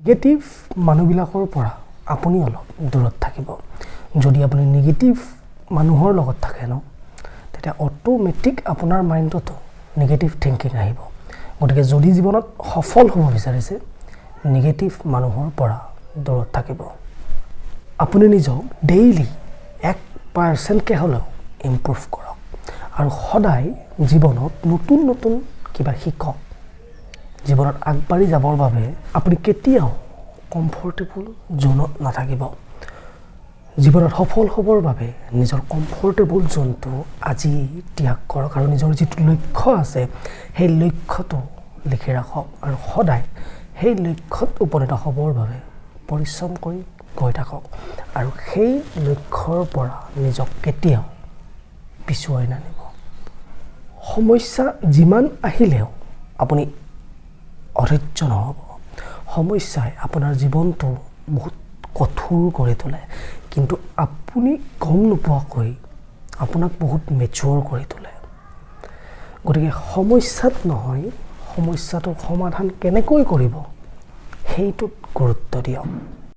Negative মানুহবিলাকৰ পৰা আপুনি অলপ দূৰত থাকিব। যদি আপুনি নেগেটিভ মানুহৰ লগত থাকে ন, তেতিয়া অটোমেটিক আপোনাৰ মাইণ্ডতো নেগেটিভ থিংকিং আহিব। গতিকে যদি জীৱনত সফল হ'ব বিচাৰিছে, নেগেটিভ মানুহৰ পৰা দূৰত থাকিব। আপুনি নিজক ডেইলি 1% হ'লেও ইম্প্ৰুভ কৰক আৰু সদায় জীৱনত নতুন নতুন কিবা শিকক। জীৱনত আগবাঢ়ি যাবৰ বাবে আপুনি কেতিয়াও কমফৰ্টেবল জোনত নাথাকিব। জীৱনত সফল হ'বৰ বাবে নিজৰ কমফৰ্টেবল জোনটো আজি ত্যাগ কৰক আৰু নিজৰ যিটো লক্ষ্য আছে সেই লক্ষ্যটো লিখি ৰাখক আৰু সদায় সেই লক্ষ্যত উপনীত হ'বৰ বাবে পৰিশ্ৰম কৰি গৈ থাকক আৰু সেই লক্ষ্যৰ পৰা নিজক কেতিয়াও পিছুৱাই নানিব। সমস্যা যিমান আহিলেও আপুনি অধৈৰ্য নহ'ব। সমস্যাই আপোনাৰ জীৱনটো বহুত কঠোৰ কৰি তোলে, কিন্তু আপুনি গম নোপোৱাকৈ আপোনাক বহুত মেচিউৰ কৰি তোলে। গতিকে সমস্যাত নহয়, সমস্যাটোৰ সমাধান কেনেকৈ কৰিব সেইটোত গুৰুত্ব দিয়ক।